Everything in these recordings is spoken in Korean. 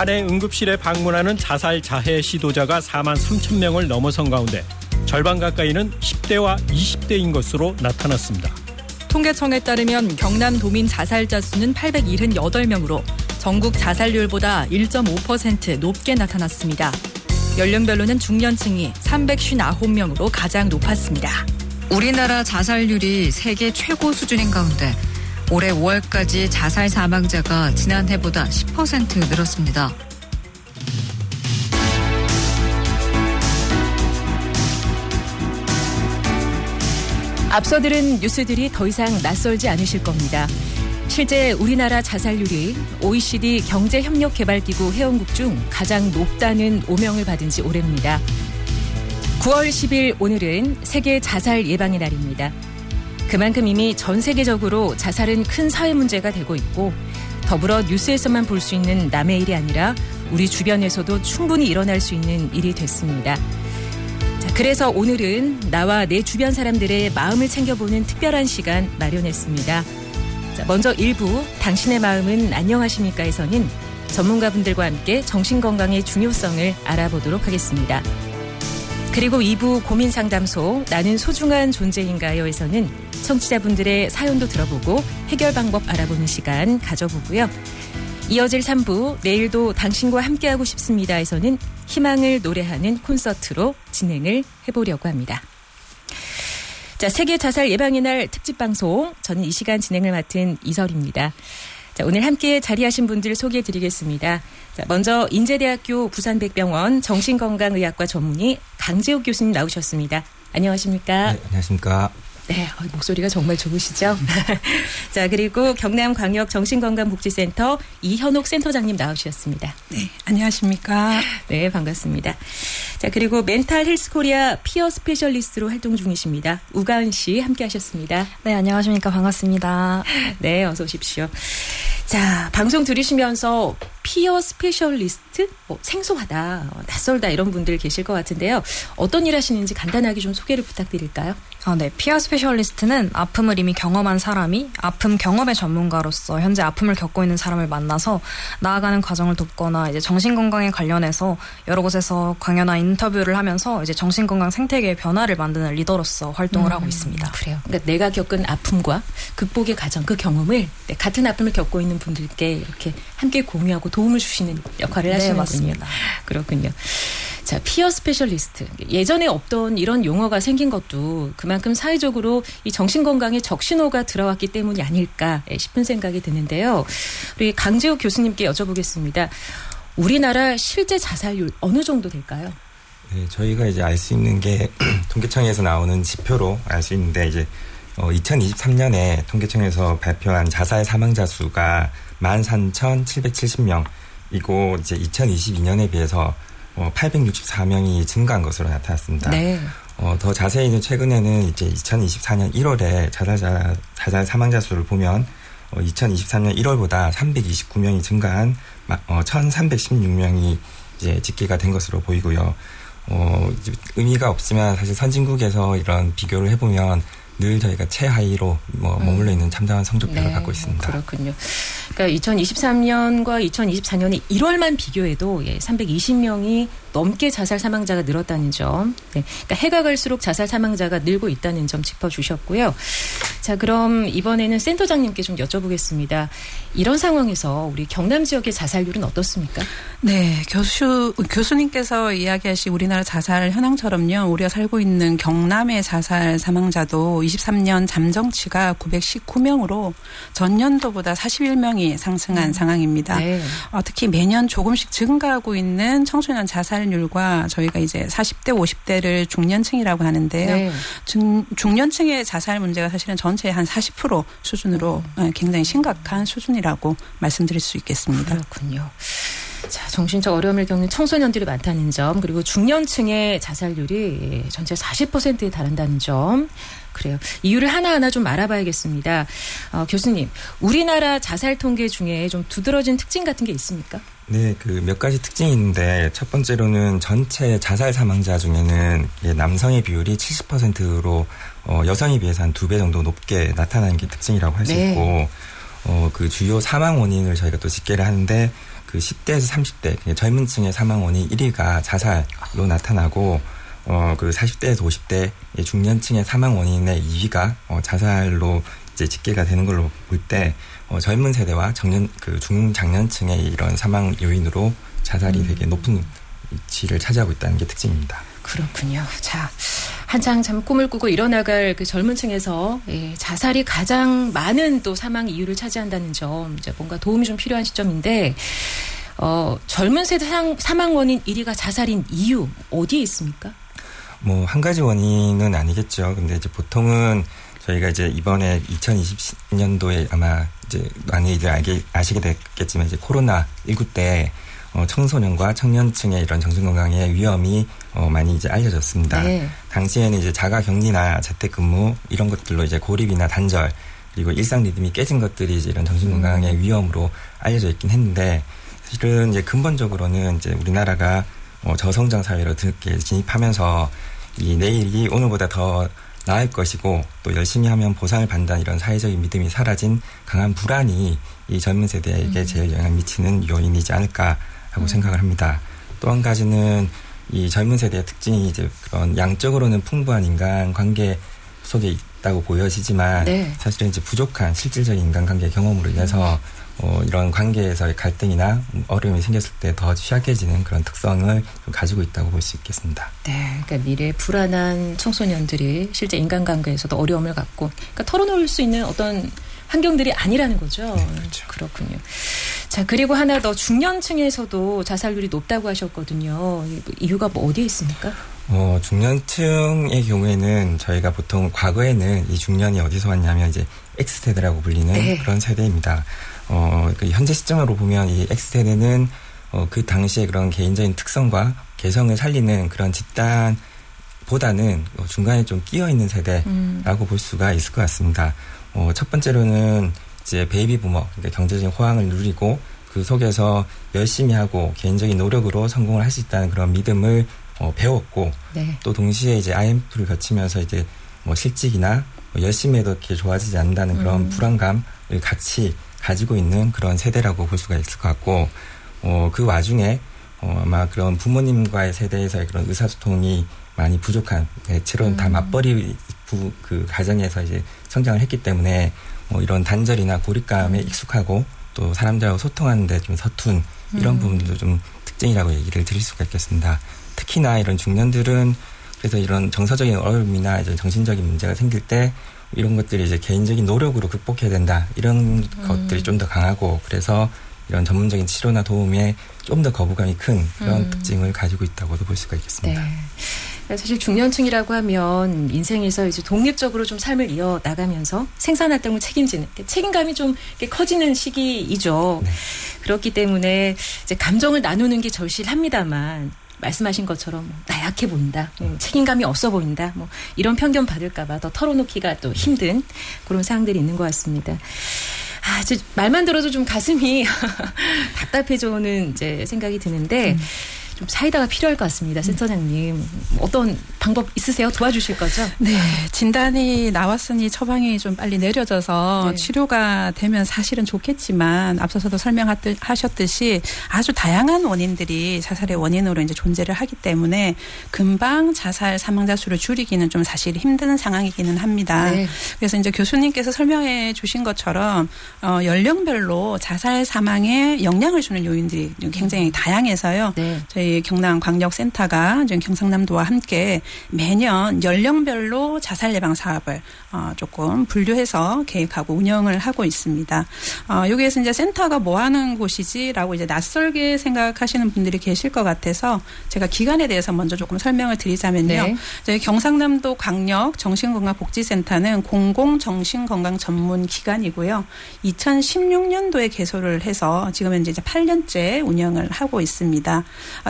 한 해 응급실에 방문하는 자살 자해 시도자가 4만 3천 명을 넘어선 가운데 절반 가까이는 10대와 20대인 것으로 나타났습니다. 통계청에 따르면 경남도민 자살자 수는 878명으로 전국 자살률보다 1.5% 높게 나타났습니다. 연령별로는 중년층이 359명으로 가장 높았습니다. 우리나라 자살률이 세계 최고 수준인 가운데 올해 5월까지 자살 사망자가 지난해보다 10% 늘었습니다. 앞서 들은 뉴스들이 더 이상 낯설지 않으실 겁니다. 실제 우리나라 자살률이 OECD 경제협력개발기구 회원국 중 가장 높다는 오명을 받은 지 오래입니다. 9월 10일 오늘은 세계 자살 예방의 날입니다. 그만큼 이미 전 세계적으로 자살은 큰 사회 문제가 되고 있고 더불어 뉴스에서만 볼 수 있는 남의 일이 아니라 우리 주변에서도 충분히 일어날 수 있는 일이 됐습니다. 그래서 오늘은 나와 내 주변 사람들의 마음을 챙겨보는 특별한 시간 마련했습니다. 먼저 1부 당신의 마음은 안녕하십니까에서는 전문가분들과 함께 정신건강의 중요성을 알아보도록 하겠습니다. 그리고 2부 고민상담소 나는 소중한 존재인가요에서는 청취자분들의 사연도 들어보고 해결 방법 알아보는 시간 가져보고요. 이어질 3부 내일도 당신과 함께하고 싶습니다에서는 희망을 노래하는 콘서트로 진행을 해보려고 합니다. 자, 세계 자살 예방의 날 특집 방송. 저는 이 시간 진행을 맡은 이설입니다. 자, 오늘 함께 자리하신 분들 소개해드리겠습니다. 자, 먼저 인제대학교 부산백병원 정신건강의학과 전문의 강재욱 교수님 나오셨습니다. 안녕하십니까? 네, 안녕하십니까? 네, 목소리가 정말 좋으시죠? 자, 그리고 경남광역정신건강복지센터 이현옥 센터장님 나오셨습니다. 네, 안녕하십니까? 네, 반갑습니다. 자, 그리고 멘탈 헬스 코리아 피어 스페셜리스트로 활동 중이십니다. 우가은 씨 함께 하셨습니다. 네, 안녕하십니까? 반갑습니다. 네, 어서 오십시오. 자, 방송 들으시면서 피어 스페셜리스트? 생소하다, 낯설다 이런 분들 계실 것 같은데요. 어떤 일 하시는지 간단하게 좀 소개를 부탁드릴까요? 네. 피어 스페셜리스트는 아픔을 이미 경험한 사람이 아픔 경험의 전문가로서 현재 아픔을 겪고 있는 사람을 만나서 나아가는 과정을 돕거나 이제 정신건강에 관련해서 여러 곳에서 강연이나 인터뷰를 하면서 이제 정신건강 생태계의 변화를 만드는 리더로서 활동을 하고 있습니다. 그래요. 그러니까 내가 겪은 아픔과 극복의 과정, 그 경험을 같은 아픔을 겪고 있는 분들께 이렇게 함께 공유하고 도움을 주시는 역할을 하시는군요. 맞습니다. 그렇군요. 자, 피어 스페셜리스트. 예전에 없던 이런 용어가 생긴 것도 그만큼 사회적으로 이 정신건강에 적신호가 들어왔기 때문이 아닐까 싶은 생각이 드는데요. 우리 강재욱 교수님께 여쭤보겠습니다. 우리나라 실제 자살률 어느 정도 될까요? 네, 저희가 이제 알 수 있는 게 통계청에서 나오는 지표로 알 수 있는데 이제 2023년에 통계청에서 발표한 자살 사망자 수가 13,770명이고 이제 2022년에 비해서 864명이 증가한 것으로 나타났습니다. 네. 더 자세히는 최근에는 이제 2024년 1월에 자살 사망자 수를 보면 2023년 1월보다 329명이 증가한 1,316명이 이제 집계가 된 것으로 보이고요. 의미가 없지만 사실 선진국에서 이런 비교를 해보면 늘 저희가 최하위로 머물러 있는 참담한 성적표를 갖고 있습니다. 그렇군요. 그러니까 2023년과 2024년의 1월만 비교해도 320명이 넘게 자살 사망자가 늘었다는 점. 네. 그러니까 해가 갈수록 자살 사망자가 늘고 있다는 점 짚어주셨고요. 자, 그럼 이번에는 센터장님께 좀 여쭤보겠습니다. 이런 상황에서 우리 경남 지역의 자살률은 어떻습니까? 네, 교수님께서 이야기하신 우리나라 자살 현황처럼요. 우리가 살고 있는 경남의 자살 사망자도 23년 잠정치가 919명으로 전년도보다 41명이 상승한 상황입니다. 네. 특히 매년 조금씩 증가하고 있는 청소년 자살률과 저희가 이제 40대, 50대를 중년층이라고 하는데요. 네. 중년층의 자살 문제가 사실은 전체의 한 40% 수준으로 굉장히 심각한 수준이라고 말씀드릴 수 있겠습니다. 그렇군요. 자, 정신적 어려움을 겪는 청소년들이 많다는 점, 그리고 중년층의 자살률이 전체 40%에 달한다는 점. 그래요. 이유를 하나하나 좀 알아봐야겠습니다. 교수님, 우리나라 자살 통계 중에 좀 두드러진 특징 같은 게 있습니까? 네, 몇 가지 특징이 있는데 첫 번째로는 전체 자살 사망자 중에는 남성의 비율이 70%로 여성에 비해서 한 2배 정도 높게 나타나는 게 특징이라고 할 수 있고 그 주요 사망 원인을 저희가 또 집계를 하는데 그 10대에서 30대 젊은 층의 사망 원인 1위가 자살로 나타나고 그 40대에서 50대 중년층의 사망 원인의 2위가 자살로 이제 집계가 되는 걸로 볼 때 젊은 세대와 중장년층의 이런 사망 요인으로 자살이 되게 높은 위치를 차지하고 있다는 게 특징입니다. 그렇군요. 자, 한창 참 꿈을 꾸고 일어나갈 그 젊은 층에서 자살이 가장 많은 또 사망 이유를 차지한다는 점, 이제 뭔가 도움이 좀 필요한 시점인데, 젊은 세대 사망 원인 1위가 자살인 이유 어디에 있습니까? 뭐 한 가지 원인은 아니겠죠. 근데 이제 보통은 저희가 이제 이번에 2020년도에 아마 이제 많이들 아시게 됐겠지만 이제 코로나19 때 청소년과 청년층의 이런 정신건강의 위험이 많이 이제 알려졌습니다. 네. 당시에는 이제 자가격리나 재택근무 이런 것들로 이제 고립이나 단절 그리고 일상 리듬이 깨진 것들이 이제 이런 정신건강의 위험으로 알려져 있긴 했는데 사실은 이제 근본적으로는 이제 우리나라가 저성장 사회로 진입하면서 이 내일이 오늘보다 더 나을 것이고 또 열심히 하면 보상을 받는다는 이런 사회적인 믿음이 사라진 강한 불안이 이 젊은 세대에게 제일 영향을 미치는 요인이지 않을까 하고 생각을 합니다. 또 한 가지는 이 젊은 세대의 특징이 이제 그런 양적으로는 풍부한 인간관계 속에 있다고 보여지지만 네. 사실은 이제 부족한 실질적인 인간관계 경험으로 인해서 이런 관계에서의 갈등이나 어려움이 생겼을 때 더 취약해지는 그런 특성을 좀 가지고 있다고 볼 수 있겠습니다. 네, 그러니까 미래 불안한 청소년들이 실제 인간관계에서도 어려움을 갖고, 그러니까 털어놓을 수 있는 어떤 환경들이 아니라는 거죠. 네, 그렇죠. 그렇군요. 자, 그리고 하나 더 중년층에서도 자살률이 높다고 하셨거든요. 이유가 뭐 어디에 있습니까? 중년층의 경우에는 저희가 보통 과거에는 이 중년이 어디서 왔냐면 이제 X세대라고 불리는 네. 그런 세대입니다. 현재 시점으로 보면 이 X세대는 그 당시에 그런 개인적인 특성과 개성을 살리는 그런 집단보다는 중간에 좀 끼어있는 세대라고 볼 수가 있을 것 같습니다. 첫 번째로는 이제 베이비 부머, 그러니까 경제적인 호황을 누리고 그 속에서 열심히 하고 개인적인 노력으로 성공을 할 수 있다는 그런 믿음을 배웠고 네. 또 동시에 이제 IMF를 거치면서 이제 뭐 실직이나 열심히 해도 이렇게 좋아지지 않는다는 그런 불안감을 같이 가지고 있는 그런 세대라고 볼 수가 있을 것 같고 그 와중에 아마 그런 부모님과의 세대에서의 그런 의사소통이 많이 부족한 대체로는 다 맞벌이 그 가정에서 이제 성장을 했기 때문에 이런 단절이나 고립감에 익숙하고 또 사람들하고 소통하는 데 좀 서툰 이런 부분도 좀 특징이라고 얘기를 드릴 수가 있겠습니다. 특히나 이런 중년들은 그래서 이런 정서적인 어려움이나 이제 정신적인 문제가 생길 때 이런 것들이 이제 개인적인 노력으로 극복해야 된다. 이런 것들이 좀 더 강하고 그래서 이런 전문적인 치료나 도움에 좀 더 거부감이 큰 그런 특징을 가지고 있다고도 볼 수가 있겠습니다. 네. 사실 중년층이라고 하면 인생에서 이제 독립적으로 좀 삶을 이어 나가면서 생산활동을 책임지는 책임감이 좀 커지는 시기이죠. 네. 그렇기 때문에 이제 감정을 나누는 게 절실합니다만 말씀하신 것처럼 나 약해 보인다, 책임감이 없어 보인다, 뭐 이런 편견 받을까봐 더 털어놓기가 또 힘든 그런 사항들이 있는 것 같습니다. 말만 들어도 좀 가슴이 답답해져오는 이제 생각이 드는데 좀 사이다가 필요할 것 같습니다. 센터장님. 어떤 방법 있으세요? 도와주실 거죠? 네. 진단이 나왔으니 처방이 좀 빨리 내려져서 네. 치료가 되면 사실은 좋겠지만 앞서서도 설명하셨듯이 아주 다양한 원인들이 자살의 원인으로 이제 존재를 하기 때문에 금방 자살 사망자 수를 줄이기는 좀 사실 힘든 상황이기는 합니다. 네. 그래서 이제 교수님께서 설명해 주신 것처럼 연령별로 자살 사망에 영향을 주는 요인들이 굉장히 다양해서요. 네. 저희 경남광역센터가 경상남도와 함께 매년 연령별로 자살 예방 사업을 조금 분류해서 계획하고 운영을 하고 있습니다. 여기에서 이제 센터가 뭐 하는 곳이지라고 이제 낯설게 생각하시는 분들이 계실 것 같아서 제가 기관에 대해서 먼저 조금 설명을 드리자면요. 네. 저희 경상남도 광역 정신건강복지센터는 공공정신건강 전문 기관이고요. 2016년도에 개소를 해서 지금 현재 이제 8년째 운영을 하고 있습니다.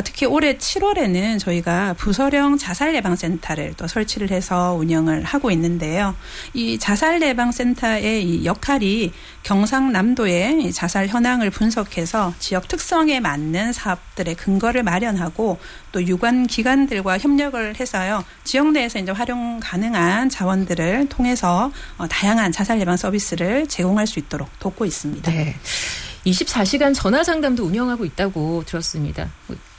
특히 올해 7월에는 저희가 부서령 자살예방센터를 또 설치를 해서 운영을 하고 있는데요. 이 자살예방센터의 이 역할이 경상남도의 자살 현황을 분석해서 지역 특성에 맞는 사업들의 근거를 마련하고 또 유관 기관들과 협력을 해서요. 지역 내에서 이제 활용 가능한 자원들을 통해서 다양한 자살 예방 서비스를 제공할 수 있도록 돕고 있습니다. 네. 24시간 전화 상담도 운영하고 있다고 들었습니다.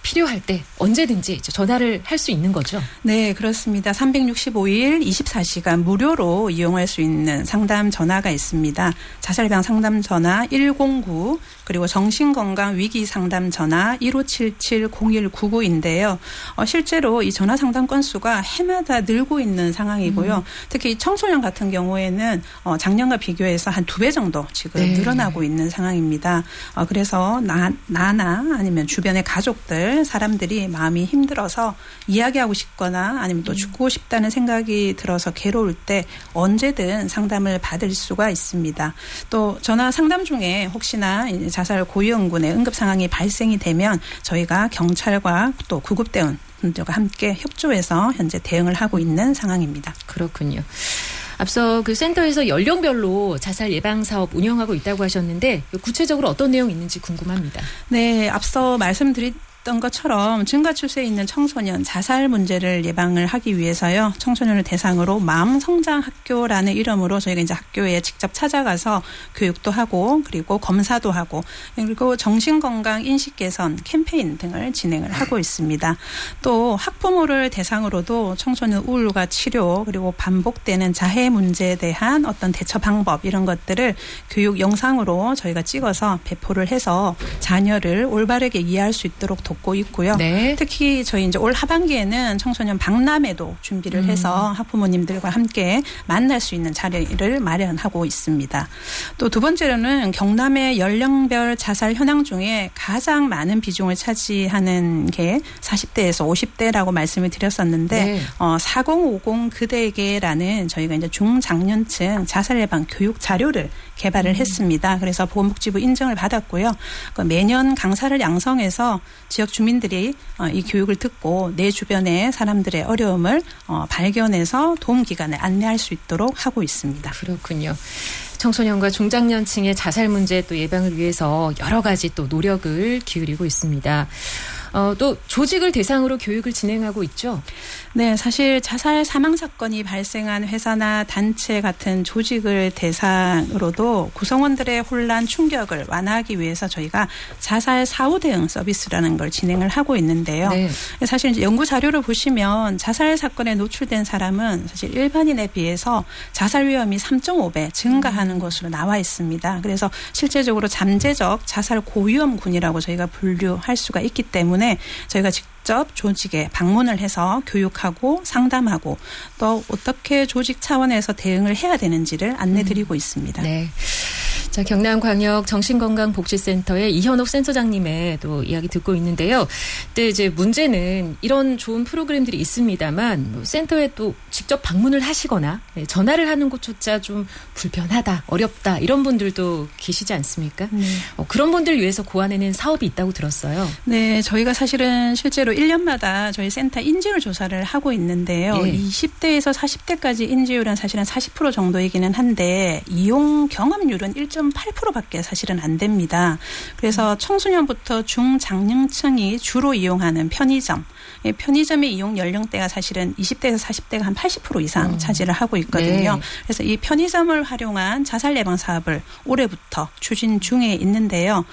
필요할 때 언제든지 전화를 할 수 있는 거죠? 네, 그렇습니다. 365일 24시간 무료로 이용할 수 있는 상담 전화가 있습니다. 자살예방 상담 전화 109 그리고 정신건강 위기 상담 전화 1577-0199인데요. 실제로 이 전화 상담 건수가 해마다 늘고 있는 상황이고요. 특히 청소년 같은 경우에는 작년과 비교해서 한 2배 정도 지금 늘어나고 있는 상황입니다. 그래서 나나 아니면 주변의 가족들 사람들이 마음이 힘들어서 이야기하고 싶거나 아니면 또 죽고 싶다는 생각이 들어서 괴로울 때 언제든 상담을 받을 수가 있습니다. 또 전화 상담 중에 혹시나 자살 고위험군의 응급 상황이 발생이 되면 저희가 경찰과 또 구급대원 분들과 함께 협조해서 현재 대응을 하고 있는 상황입니다. 그렇군요. 앞서 그 센터에서 연령별로 자살 예방 사업 운영하고 있다고 하셨는데 구체적으로 어떤 내용이 있는지 궁금합니다. 네, 앞서 말씀드렸던 것처럼 증가 추세에 있는 청소년 자살 문제를 예방을 하기 위해서요. 청소년을 대상으로 마음성장학교라는 이름으로 저희가 이제 학교에 직접 찾아가서 교육도 하고 그리고 검사도 하고 그리고 정신건강 인식 개선 캠페인 등을 진행을 하고 있습니다. 또 학부모를 대상으로도 청소년 우울과 치료 그리고 반복되는 자해 문제에 대한 어떤 대처 방법 이런 것들을 교육 영상으로 저희가 찍어서 배포를 해서 자녀를 올바르게 이해할 수 있도록 돕고 있고요. 네. 특히 저희 이제 올 하반기에는 청소년 박람회도 준비를 해서 학부모님들과 함께 만날 수 있는 자리를 마련하고 있습니다. 또 두 번째로는 경남의 연령별 자살 현황 중에 가장 많은 비중을 차지하는 게 40대에서 50대라고 말씀을 드렸었는데 4050 그대에게라는 저희가 이제 중장년층 자살 예방 교육 자료를 개발을 했습니다. 그래서 보건복지부 인증을 받았고요. 매년 강사를 양성해서 지역 주민들이 이 교육을 듣고 내 주변의 사람들의 어려움을 발견해서 도움기관을 안내할 수 있도록 하고 있습니다. 그렇군요. 청소년과 중장년층의 자살 문제 또 예방을 위해서 여러 가지 또 노력을 기울이고 있습니다. 또 조직을 대상으로 교육을 진행하고 있죠? 네, 사실 자살 사망 사건이 발생한 회사나 단체 같은 조직을 대상으로도 구성원들의 혼란 충격을 완화하기 위해서 저희가 자살 사후 대응 서비스라는 걸 진행을 하고 있는데요. 네. 사실 이제 연구 자료를 보시면 자살 사건에 노출된 사람은 사실 일반인에 비해서 자살 위험이 3.5배 증가하는 것으로 나와 있습니다. 그래서 실제적으로 잠재적 자살 고위험군이라고 저희가 분류할 수가 있기 때문에 저희가 직접 조직에 방문을 해서 교육하고 상담하고 또 어떻게 조직 차원에서 대응을 해야 되는지를 안내드리고 있습니다. 네. 자, 경남광역 정신건강복지센터의 이현옥 센터장님의 또 이야기 듣고 있는데요. 근데 이제 문제는 이런 좋은 프로그램들이 있습니다만 센터에 또 직접 방문을 하시거나 전화를 하는 곳조차 좀 불편하다, 어렵다 이런 분들도 계시지 않습니까? 그런 분들 위해서 고안해낸 사업이 있다고 들었어요. 네, 저희가 사실은 실제로 1년마다 저희 센터 인지율 조사를 하고 있는데요. 20대에서 40대까지 인지율은 사실은 40% 정도이기는 한데 이용 경험률은 1.8%밖에 사실은 안 됩니다. 그래서 청소년부터 중장년층이 주로 이용하는 편의점. 편의점의 이용 연령대가 사실은 20대에서 40대가 한 80% 이상 차지를 하고 있거든요. 네. 그래서 이 편의점을 활용한 자살 예방 사업을 올해부터 추진 중에 있는데요.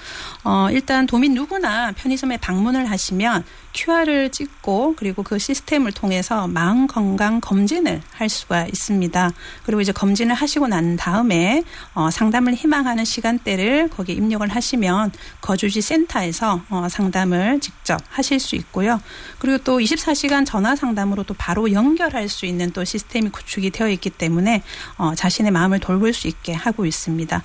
일단 도민 누구나 편의점에 방문을 하시면 QR을 찍고 그리고 그 시스템을 통해서 마음 건강 검진을 할 수가 있습니다. 그리고 이제 검진을 하시고 난 다음에 상담을 희망하는 시간대를 거기에 입력을 하시면 거주지 센터에서 상담을 직접 하실 수 있고요. 그리고 또 24시간 전화 상담으로 또 바로 연결할 수 있는 또 시스템이 구축이 되어 있기 때문에 자신의 마음을 돌볼 수 있게 하고 있습니다.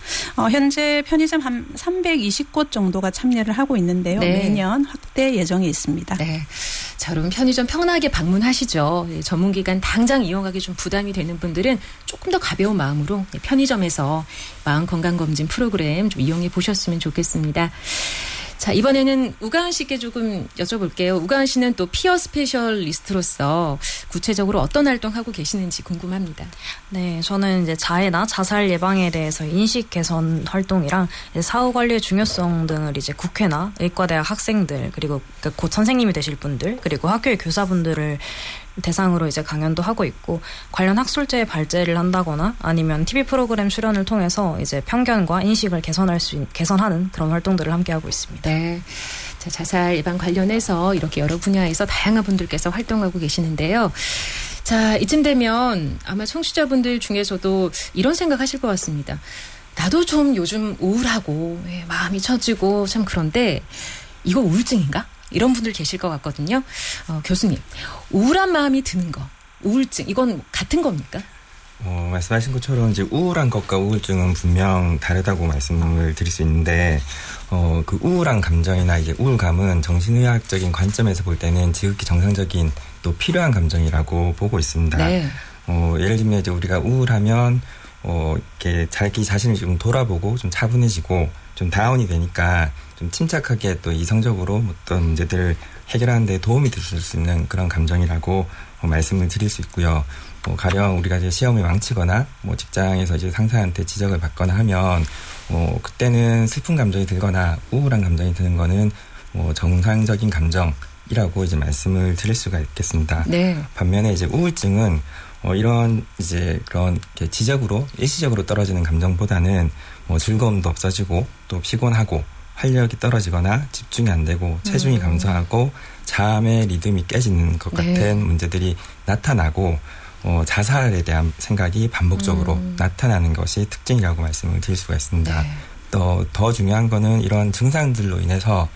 현재 편의점 한 320곳 정도가 참여를 하고 있는데요. 네. 매년 확대 예정에 있습니다. 네. 자, 그럼 편의점 편하게 방문하시죠. 전문기관 당장 이용하기 좀 부담이 되는 분들은 조금 더 가벼운 마음으로 편의점에서 마음건강검진 프로그램 좀 이용해 보셨으면 좋겠습니다. 자, 이번에는 우가은 씨께 조금 여쭤볼게요. 우가은 씨는 또 피어 스페셜리스트로서 구체적으로 어떤 활동하고 계시는지 궁금합니다. 네, 저는 이제 자해나 자살 예방에 대해서 인식 개선 활동이랑 사후 관리의 중요성 등을 이제 국회나 의과대학 학생들 그리고 곧 선생님이 되실 분들 그리고 학교의 교사분들을 대상으로 이제 강연도 하고 있고 관련 학술제의 발제를 한다거나 아니면 TV 프로그램 출연을 통해서 이제 편견과 인식을 개선하는 그런 활동들을 함께 하고 있습니다. 네. 자, 자살 예방 관련해서 이렇게 여러 분야에서 다양한 분들께서 활동하고 계시는데요. 자, 이쯤 되면 아마 청취자분들 중에서도 이런 생각하실 것 같습니다. 나도 좀 요즘 우울하고 마음이 처지고 참 그런데 이거 우울증인가? 이런 분들 계실 것 같거든요. 교수님, 우울한 마음이 드는 거, 우울증, 이건 같은 겁니까? 말씀하신 것처럼 이제 우울한 것과 우울증은 분명 다르다고 말씀을 드릴 수 있는데, 그 우울한 감정이나 이제 우울감은 정신의학적인 관점에서 볼 때는 지극히 정상적인 또 필요한 감정이라고 보고 있습니다. 네. 예를 들면 이제 우리가 우울하면, 이렇게 자기 자신을 좀 돌아보고 좀 차분해지고 좀 다운이 되니까 좀 침착하게 또 이성적으로 어떤 문제들을 해결하는 데 도움이 될 수 있는 그런 감정이라고 말씀을 드릴 수 있고요. 가령 우리가 이제 시험을 망치거나 직장에서 이제 상사한테 지적을 받거나 하면 그때는 슬픈 감정이 들거나 우울한 감정이 드는 거는 정상적인 감정이라고 이제 말씀을 드릴 수가 있겠습니다. 네. 반면에 이제 우울증은 이런 이제 그런 지적으로 일시적으로 떨어지는 감정보다는 즐거움도 없어지고 또 피곤하고 활력이 떨어지거나 집중이 안 되고 체중이 감소하고 잠의 리듬이 깨지는 것 같은 네. 문제들이 나타나고 자살에 대한 생각이 반복적으로 나타나는 것이 특징이라고 말씀을 드릴 수가 있습니다. 네. 또 더 중요한 거는 이런 증상들로 인해서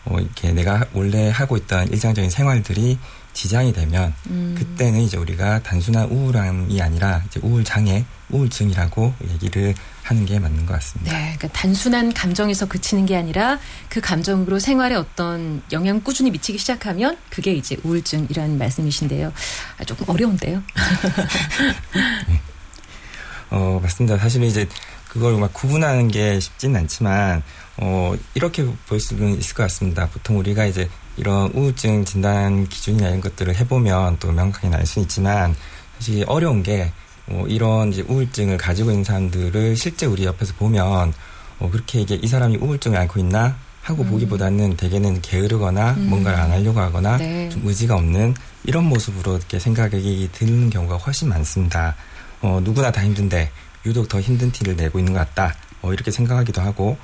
이렇게 내가 원래 하고 있던 일상적인 생활들이 지장이 되면 그때는 이제 우리가 단순한 우울함이 아니라 이제 우울장애, 우울증이라고 얘기를 하는 게 맞는 것 같습니다. 네, 그러니까 단순한 감정에서 그치는 게 아니라 그 감정으로 생활에 어떤 영향을 꾸준히 미치기 시작하면 그게 이제 우울증이라는 말씀이신데요. 조금 어려운데요. 네. 맞습니다. 사실은 이제 그걸 막 구분하는 게 쉽지는 않지만 이렇게 볼 수는 있을 것 같습니다. 보통 우리가 이제 이런 우울증 진단 기준이나 이런 것들을 해보면 또 명확하게 알 수 있지만 사실 어려운 게 이런 이제 우울증을 가지고 있는 사람들을 실제 우리 옆에서 보면 그렇게 이게 이 사람이 우울증을 앓고 있나 하고 보기보다는 대개는 게으르거나 뭔가를 안 하려고 하거나 네. 좀 의지가 없는 이런 모습으로 이렇게 생각이 드는 경우가 훨씬 많습니다. 누구나 다 힘든데 유독 더 힘든 티를 내고 있는 것 같다. 이렇게 생각하기도 하고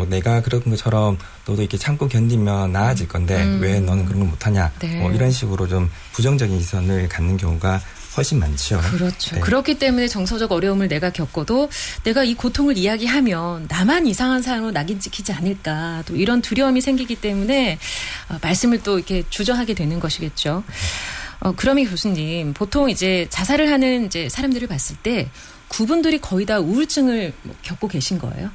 내가 그런 것처럼 너도 이렇게 참고 견디면 나아질 건데 왜 너는 그런 걸 못하냐. 네. 이런 식으로 좀 부정적인 시선을 갖는 경우가 훨씬 많죠. 그렇죠. 네. 그렇기 때문에 정서적 어려움을 내가 겪어도 내가 이 고통을 이야기하면 나만 이상한 사람으로 낙인 찍히지 않을까. 또 이런 두려움이 생기기 때문에 말씀을 또 이렇게 주저하게 되는 것이겠죠. 그러면 교수님, 보통 이제 자살을 하는 이제 사람들을 봤을 때 그분들이 거의 다 우울증을 겪고 계신 거예요?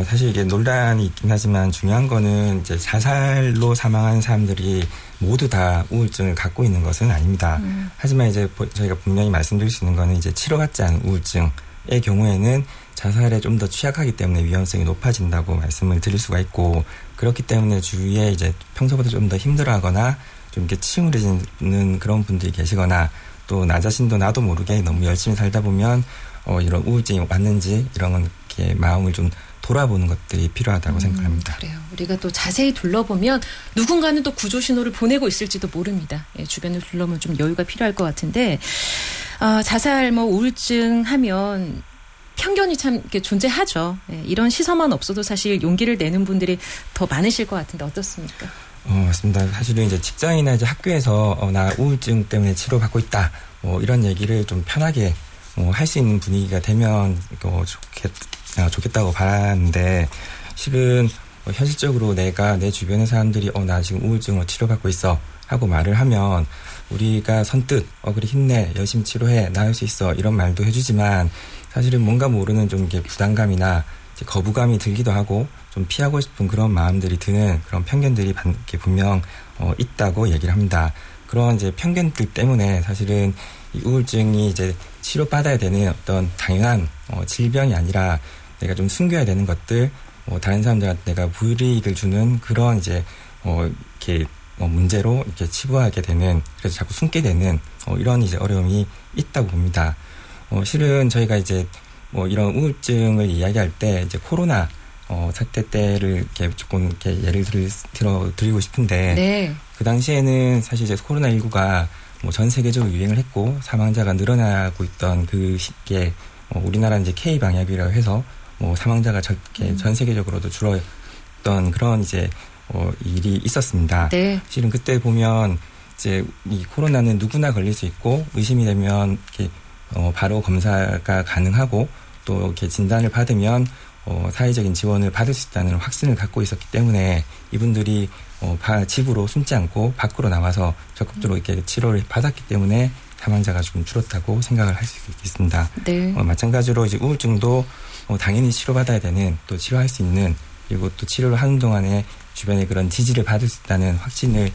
사실 이게 논란이 있긴 하지만 중요한 거는 이제 자살로 사망한 사람들이 모두 다 우울증을 갖고 있는 것은 아닙니다. 하지만 이제 저희가 분명히 말씀드릴 수 있는 거는 이제 치료받지 않은 우울증의 경우에는 자살에 좀 더 취약하기 때문에 위험성이 높아진다고 말씀을 드릴 수가 있고 그렇기 때문에 주위에 이제 평소보다 좀 더 힘들어하거나 좀 이렇게 침울해지는 그런 분들이 계시거나 또 나 자신도 나도 모르게 너무 열심히 살다 보면 이런 우울증이 왔는지 이런 건 이렇게 마음을 좀 돌아보는 것들이 필요하다고 생각합니다. 그래요. 우리가 또 자세히 둘러보면 누군가는 또 구조 신호를 보내고 있을지도 모릅니다. 주변을 둘러보면 좀 여유가 필요할 것 같은데 자살, 우울증 하면 편견이 참 이렇게 존재하죠. 이런 시선만 없어도 사실 용기를 내는 분들이 더 많으실 것 같은데 어떻습니까? 맞습니다. 사실은 이제 직장이나 이제 학교에서 나 우울증 때문에 치료받고 있다. 이런 얘기를 좀 편하게 할 수 있는 분위기가 되면 좋겠다고 바라는데 실은 현실적으로 내가 내 주변의 사람들이 나 지금 우울증으로 치료받고 있어 하고 말을 하면 우리가 선뜻 그래 힘내 열심히 치료해 나 할 수 있어 이런 말도 해주지만 사실은 뭔가 모르는 좀 이렇게 부담감이나 이제 거부감이 들기도 하고 좀 피하고 싶은 그런 마음들이 드는 그런 편견들이 분명 있다고 얘기를 합니다. 그런 이제 편견들 때문에 사실은 이 우울증이 이제 치료받아야 되는 어떤 당연한 질병이 아니라 내가 좀 숨겨야 되는 것들 다른 사람들한테 내가 불이익을 주는 그런 이제 이렇게 문제로 이렇게 치부하게 되는, 그래서 자꾸 숨게 되는 이런 이제 어려움이 있다고 봅니다. 실은 저희가 이제 이런 우울증을 이야기할 때 이제 코로나 사태 때를 이렇게 조금 이렇게 예를 드리고 싶은데, 네. 그 당시에는 사실 이제 코로나19가 전 세계적으로 유행을 했고 사망자가 늘어나고 있던 그 시기에 우리나라는 이제 K 방역이라고 해서 사망자가 전 세계적으로도 줄었던 그런 이제 일이 있었습니다. 네. 실은 그때 보면 이제 이 코로나는 누구나 걸릴 수 있고 의심이 되면 이렇게 바로 검사가 가능하고 또 이렇게 진단을 받으면 사회적인 지원을 받을 수 있다는 확신을 갖고 있었기 때문에 이분들이 집으로 숨지 않고 밖으로 나와서 적극적으로 이렇게 치료를 받았기 때문에 사망자가 좀 줄었다고 생각을 할 수 있습니다. 네. 마찬가지로 이제 우울증도 당연히 치료받아야 되는, 또 치료할 수 있는, 그리고 또 치료를 하는 동안에 주변에 그런 지지를 받을 수 있다는 확신을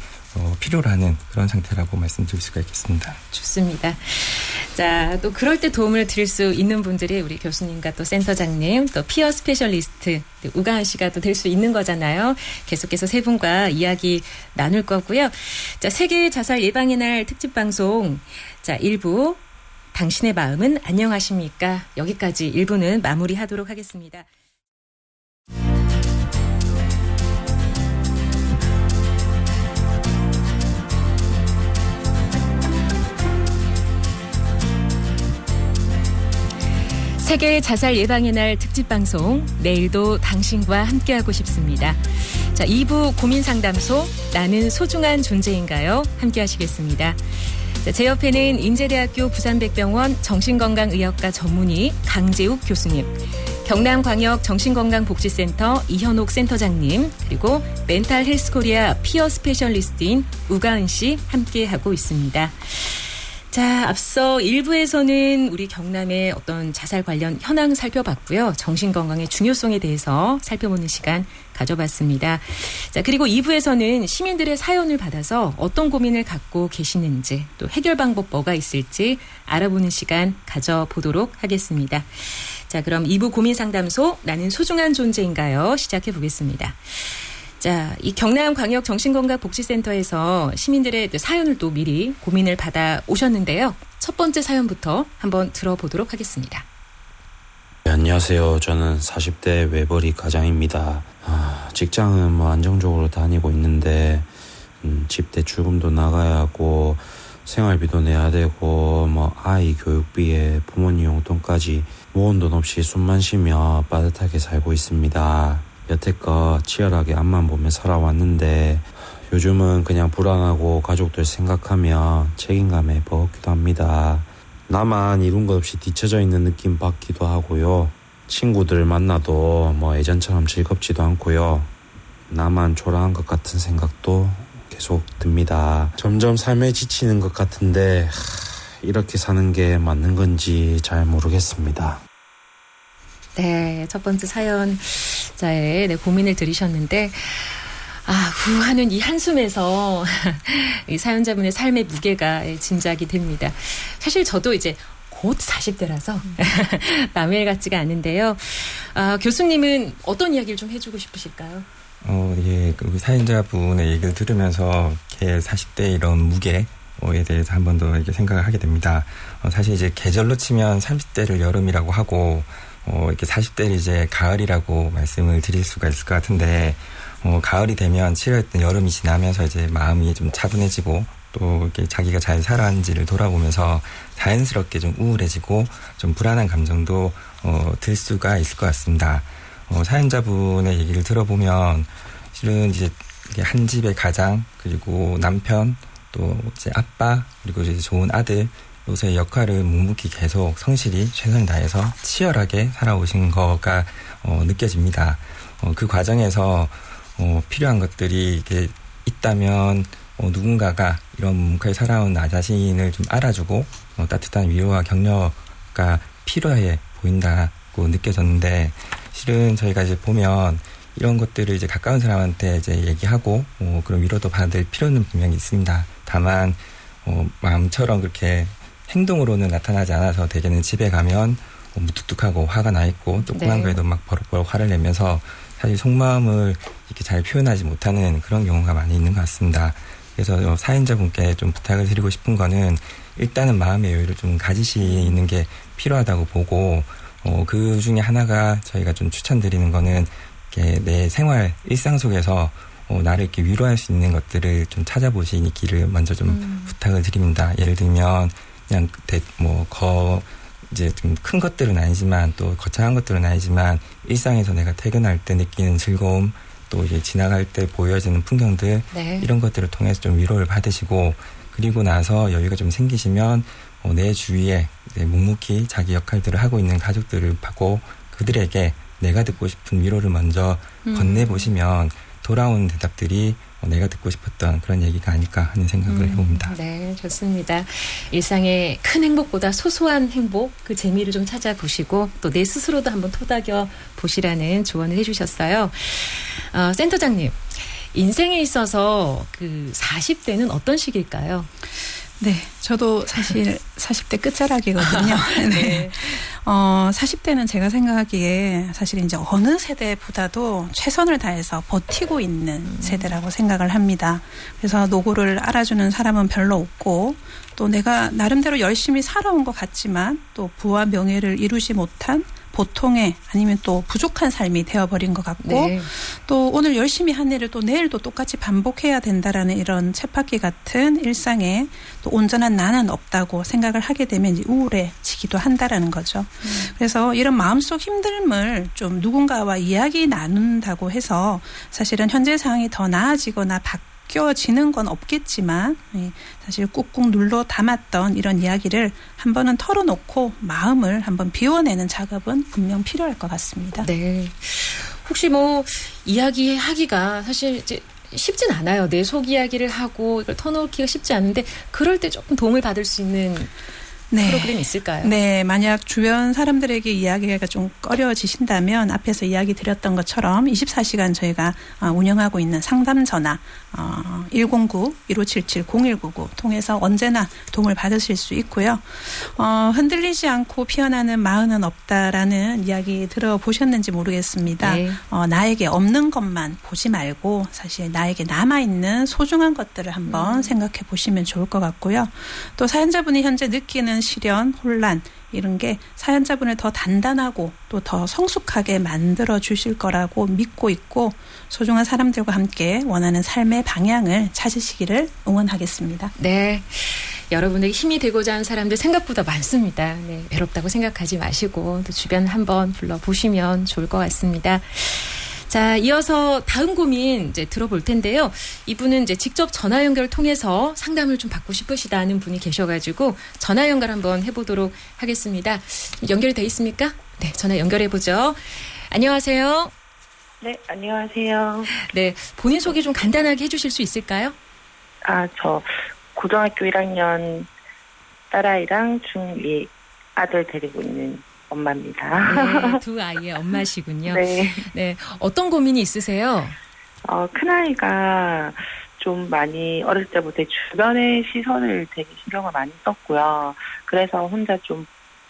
필요로 하는 그런 상태라고 말씀드릴 수가 있겠습니다. 좋습니다. 자, 또 그럴 때 도움을 드릴 수 있는 분들이 우리 교수님과 또 센터장님, 또 피어 스페셜리스트 우가은 씨가 또 될 수 있는 거잖아요. 계속해서 세 분과 이야기 나눌 거고요. 자, 세계 자살 예방의 날 특집 방송, 자, 1부 당신의 마음은 안녕하십니까? 여기까지 1부는 마무리하도록 하겠습니다. 세계 자살 예방의 날 특집 방송, 내일도 당신과 함께하고 싶습니다. 자, 2부 고민 상담소, 나는 소중한 존재인가요? 함께하시겠습니다. 자, 제 옆에는 인제대학교 부산백병원 정신건강의학과 전문의 강재욱 교수님, 경남광역 정신건강복지센터 이현옥 센터장님, 그리고 멘탈 헬스코리아 피어 스페셜리스트인 우가은 씨 함께하고 있습니다. 자, 앞서 1부에서는 우리 경남의 어떤 자살 관련 현황 살펴봤고요. 정신건강의 중요성에 대해서 살펴보는 시간 가져봤습니다. 자, 그리고 2부에서는 시민들의 사연을 받아서 어떤 고민을 갖고 계시는지, 또 해결 방법 뭐가 있을지 알아보는 시간 가져보도록 하겠습니다. 자, 그럼 2부 고민상담소, 나는 소중한 존재인가요? 시작해 보겠습니다. 자, 이 경남광역정신건강복지센터에서 시민들의 사연을 또 미리 고민을 받아 오셨는데요. 첫 번째 사연부터 한번 들어보도록 하겠습니다. 네, 안녕하세요. 저는 40대 외벌이 가장입니다. 직장은 안정적으로 다니고 있는데 집 대출금도 나가야 하고 생활비도 내야 되고 아이 교육비에 부모님 용돈까지 모은 돈 없이 숨만 쉬며 빠듯하게 살고 있습니다. 여태껏 치열하게 앞만 보며 살아왔는데 요즘은 그냥 불안하고 가족들 생각하며 책임감에 버겁기도 합니다. 나만 이룬 것 없이 뒤처져 있는 느낌 받기도 하고요. 친구들 만나도 예전처럼 즐겁지도 않고요. 나만 초라한 것 같은 생각도 계속 듭니다. 점점 삶에 지치는 것 같은데 이렇게 사는 게 맞는 건지 잘 모르겠습니다. 네, 첫 번째 사연자의 고민을 들으셨는데, 후하는 이 한숨에서 이 사연자분의 삶의 무게가 짐작이 됩니다. 사실 저도 이제 곧 40대라서 남의 일 같지가 않은데요. 교수님은 어떤 이야기를 좀 해주고 싶으실까요? 예, 그 사연자분의 얘기를 들으면서 걔 40대 이런 무게에 대해서 한 번 더 이렇게 생각을 하게 됩니다. 사실 이제 계절로 치면 30대를 여름이라고 하고, 이렇게 40대를 이제 가을이라고 말씀을 드릴 수가 있을 것 같은데, 가을이 되면 치러했던 여름이 지나면서 이제 마음이 좀 차분해지고, 또 이렇게 자기가 잘 살아왔는지를 돌아보면서 자연스럽게 좀 우울해지고, 좀 불안한 감정도, 들 수가 있을 것 같습니다. 사연자분의 얘기를 들어보면, 실은 이제 한 집의 가장, 그리고 남편, 또 이제 아빠, 그리고 이제 좋은 아들, 로서의 역할을 묵묵히 계속 성실히 최선을 다해서 치열하게 살아오신 거가 느껴집니다. 그 과정에서 필요한 것들이 이게 있다면 누군가가 이런 묵묵하게 살아온 나 자신을 좀 알아주고 따뜻한 위로와 격려가 필요해 보인다고 느껴졌는데, 실은 저희가 이제 보면 이런 것들을 이제 가까운 사람한테 이제 얘기하고 그런 위로도 받을 필요는 분명히 있습니다. 다만 마음처럼 그렇게 행동으로는 나타나지 않아서 대개는 집에 가면 무뚝뚝하고 화가 나 있고 조그만 거에도 막 버럭버럭 화를 내면서 사실 속마음을 이렇게 잘 표현하지 못하는 그런 경우가 많이 있는 것 같습니다. 그래서 사연자분께 좀 부탁을 드리고 싶은 거는 일단은 마음의 여유를 좀 가지시는 게 필요하다고 보고 그 중에 하나가 저희가 좀 추천드리는 거는 이렇게 내 생활 일상 속에서 나를 이렇게 위로할 수 있는 것들을 좀 찾아보시기를 먼저 좀 부탁을 드립니다. 예를 들면 그냥 이제 좀 큰 것들은 아니지만 또 거창한 것들은 아니지만 일상에서 내가 퇴근할 때 느끼는 즐거움 또 이제 지나갈 때 보여지는 풍경들 네. 이런 것들을 통해서 좀 위로를 받으시고 그리고 나서 여유가 좀 생기시면 내 주위에 묵묵히 자기 역할들을 하고 있는 가족들을 받고 그들에게 내가 듣고 싶은 위로를 먼저 건네보시면 돌아온 대답들이 내가 듣고 싶었던 그런 얘기가 아닐까 하는 생각을 해봅니다. 네, 좋습니다. 일상의 큰 행복보다 소소한 행복, 그 재미를 좀 찾아보시고 또 내 스스로도 한번 토닥여 보시라는 조언을 해주셨어요. 센터장님, 인생에 있어서 그 40대는 어떤 시기일까요? 네, 저도 사실 40대 끝자락이거든요. 네. 40대는 제가 생각하기에 사실 이제 어느 세대보다도 최선을 다해서 버티고 있는 세대라고 생각을 합니다. 그래서 노고를 알아주는 사람은 별로 없고 또 내가 나름대로 열심히 살아온 것 같지만 또 부와 명예를 이루지 못한 보통의 아니면 또 부족한 삶이 되어버린 것 같고 네. 또 오늘 열심히 한 일을 또 내일도 똑같이 반복해야 된다라는 이런 쳇바퀴 같은 일상에 또 온전한 나는 없다고 생각을 하게 되면 이제 우울해지기도 한다라는 거죠. 그래서 이런 마음속 힘듦을 좀 누군가와 이야기 나눈다고 해서 사실은 현재 상황이 더 나아지거나 바뀌어지는 건 없겠지만 사실 꾹꾹 눌러 담았던 이런 이야기를 한 번은 털어놓고 마음을 한번 비워내는 작업은 분명 필요할 것 같습니다. 네. 혹시 이야기하기가 사실 이제 쉽진 않아요. 내 속 이야기를 하고 이걸 터놓기가 쉽지 않은데 그럴 때 조금 도움을 받을 수 있는 프로그램이 있을까요? 네, 만약 주변 사람들에게 이야기가 좀 꺼려지신다면 앞에서 이야기 드렸던 것처럼 24시간 저희가 운영하고 있는 상담 전화 109-1577-0199 통해서 언제나 도움을 받으실 수 있고요. 흔들리지 않고 피어나는 마흔은 없다라는 이야기 들어보셨는지 모르겠습니다. 네. 나에게 없는 것만 보지 말고 사실 나에게 남아있는 소중한 것들을 한번 생각해 보시면 좋을 것 같고요. 또 사연자분이 현재 느끼는 시련, 혼란 이런 게 사연자분을 더 단단하고 또 더 성숙하게 만들어 주실 거라고 믿고 있고 소중한 사람들과 함께 원하는 삶의 방향을 찾으시기를 응원하겠습니다. 네. 여러분에게 힘이 되고자 하는 사람들 생각보다 많습니다. 네, 외롭다고 생각하지 마시고 또 주변 한번 불러보시면 좋을 것 같습니다. 자, 이어서 다음 고민 이제 들어볼 텐데요. 이분은 이제 직접 전화 연결을 통해서 상담을 좀 받고 싶으시다는 분이 계셔가지고 전화 연결 한번 해보도록 하겠습니다. 연결이 돼 있습니까? 네, 전화 연결해보죠. 안녕하세요. 네, 안녕하세요. 네, 본인 소개 좀 간단하게 해주실 수 있을까요? 저 고등학교 1학년 딸아이랑 중2 아들 데리고 있는 엄마입니다. 네, 두 아이의 엄마시군요. 네. 네, 어떤 고민이 있으세요? 큰아이가 좀 많이 어릴 때부터 주변의 시선을 되게 신경을 많이 썼고요. 그래서 혼자 좀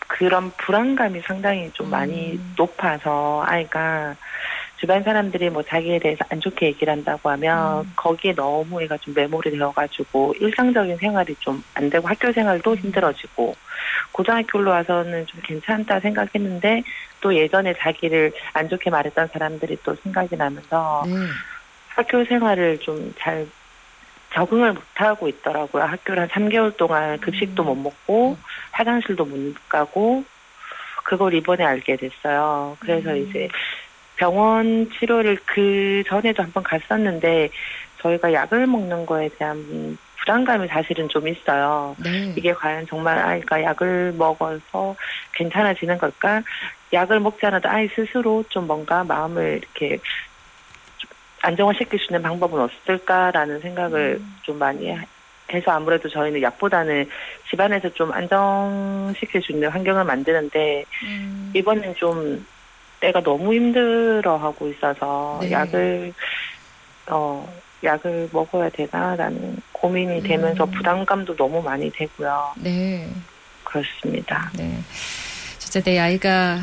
그런 불안감이 상당히 좀 많이 높아서 아이가 주변 사람들이 자기에 대해서 안 좋게 얘기를 한다고 하면 거기에 너무 애가 좀 매몰이 되어가지고 일상적인 생활이 좀 안 되고 학교 생활도 힘들어지고 고등학교로 와서는 좀 괜찮다 생각했는데 또 예전에 자기를 안 좋게 말했던 사람들이 또 생각이 나면서 학교 생활을 좀 잘 적응을 못하고 있더라고요. 학교를 한 3개월 동안 급식도 못 먹고 화장실도 못 가고 그걸 이번에 알게 됐어요. 그래서 이제 병원 치료를 그 전에도 한번 갔었는데 저희가 약을 먹는 거에 대한 불안감이 사실은 좀 있어요. 네. 이게 과연 정말 아이가 약을 먹어서 괜찮아지는 걸까? 약을 먹지 않아도 아이 스스로 좀 뭔가 마음을 이렇게 안정을 시킬 수 있는 방법은 없을까라는 생각을 좀 많이 해서 아무래도 저희는 약보다는 집안에서 좀 안정시킬 수 있는 환경을 만드는데 이번엔 좀 애가 너무 힘들어하고 있어서 네. 약을 먹어야 되나라는 고민이 되면서 부담감도 너무 많이 되고요. 네. 그렇습니다. 네. 진짜 내 아이가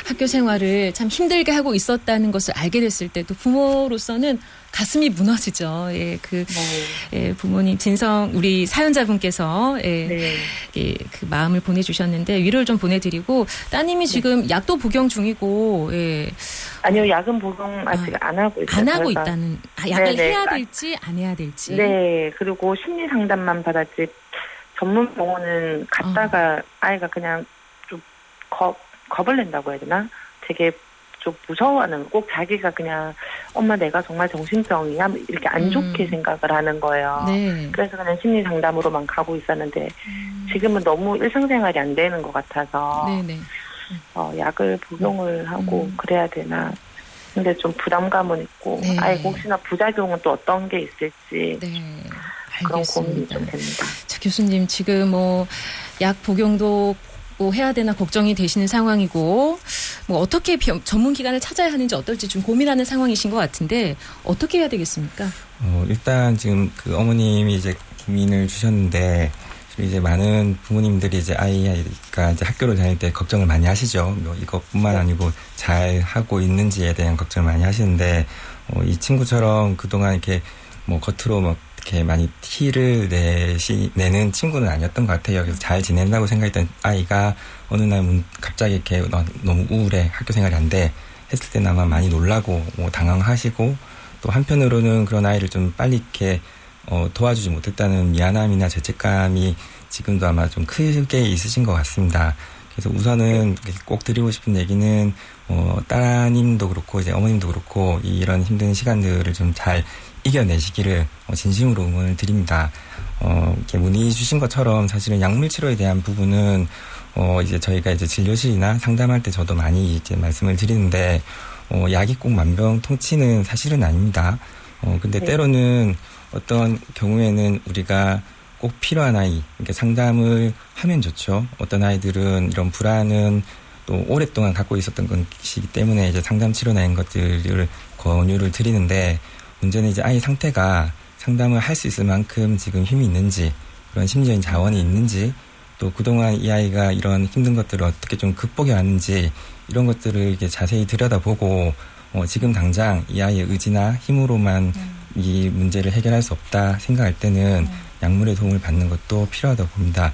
학교 생활을 참 힘들게 하고 있었다는 것을 알게 됐을 때 또 부모로서는 가슴이 무너지죠. 예, 예, 부모님 우리 사연자분께서 그 마음을 보내주셨는데 위로를 좀 보내드리고 따님이 지금 약도 복용 중이고 아니요, 약은 복용 아직 안 하고 있어요. 안 하고 있다는 약을 해야 될지 안 해야 될지. 네, 그리고 심리 상담만 받았지 전문 병원은 갔다가 아이가 그냥 좀 겁을 낸다고 해야 되나? 되게 좀 무서워하는, 꼭 자기가 그냥 엄마 내가 정말 정신병이야 이렇게 안 좋게 생각을 하는 거예요. 네. 그래서 그냥 심리 상담으로만 가고 있었는데 지금은 너무 일상생활이 안 되는 것 같아서 약을 복용을 하고 그래야 되나. 근데 좀 부담감은 있고 아이고 혹시나 부작용은 또 어떤 게 있을지 그런 고민이 좀 됩니다. 자, 교수님 지금 약 복용도 해야 되나 걱정이 되시는 상황이고 어떻게 전문 기관을 찾아야 하는지 어떨지 좀 고민하는 상황이신 것 같은데 어떻게 해야 되겠습니까? 일단 지금 그 어머님이 이제 고민을 주셨는데 이제 많은 부모님들이 이제 아이가 이제 학교를 다닐 때 걱정을 많이 하시죠. 이것뿐만 아니고 잘 하고 있는지에 대한 걱정을 많이 하시는데 이 친구처럼 그동안 이렇게 겉으로 이렇게 많이 티를 내는 친구는 아니었던 것 같아요. 그래서 잘 지낸다고 생각했던 아이가 어느 날 갑자기 이렇게 너무 우울해, 학교 생활이 안 돼 했을 때는 아마 많이 놀라고 당황하시고 또 한편으로는 그런 아이를 좀 빨리 이렇게 도와주지 못했다는 미안함이나 죄책감이 지금도 아마 좀 크게 있으신 것 같습니다. 그래서 우선은 꼭 드리고 싶은 얘기는 따님도 그렇고 이제 어머님도 그렇고 이런 힘든 시간들을 좀 잘 이겨내시기를 진심으로 응원을 드립니다. 이렇게 문의 주신 것처럼 사실은 약물 치료에 대한 부분은 이제 저희가 이제 진료실이나 상담할 때 저도 많이 이제 말씀을 드리는데 약이 꼭 만병통치는 사실은 아닙니다. 근데 때로는 어떤 경우에는 우리가 꼭 필요한 아이, 이렇게 상담을 하면 좋죠. 어떤 아이들은 이런 불안은 또 오랫동안 갖고 있었던 것이기 때문에 이제 상담 치료나 이런 것들을 권유를 드리는데 문제는 이제 아이 상태가 상담을 할 수 있을 만큼 지금 힘이 있는지 그런 심리적인 자원이 있는지 또 그동안 이 아이가 이런 힘든 것들을 어떻게 좀 극복해 왔는지 이런 것들을 이렇게 자세히 들여다보고 지금 당장 이 아이의 의지나 힘으로만 이 문제를 해결할 수 없다 생각할 때는 약물의 도움을 받는 것도 필요하다고 봅니다.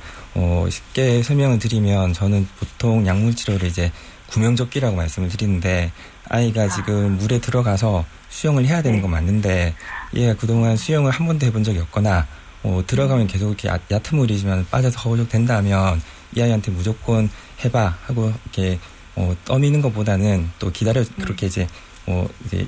쉽게 설명을 드리면 저는 보통 약물 치료를 이제 구명조끼라고 말씀을 드리는데 아이가 지금 물에 들어가서 수영을 해야 되는 건 맞는데 얘가 그동안 수영을 한 번도 해본 적이 없거나 들어가면 계속 이렇게 얕은 물이지만 빠져서 허우적 된다면 이 아이한테 무조건 해봐 하고 이렇게 떠미는 것보다는 또 기다려 그렇게 이제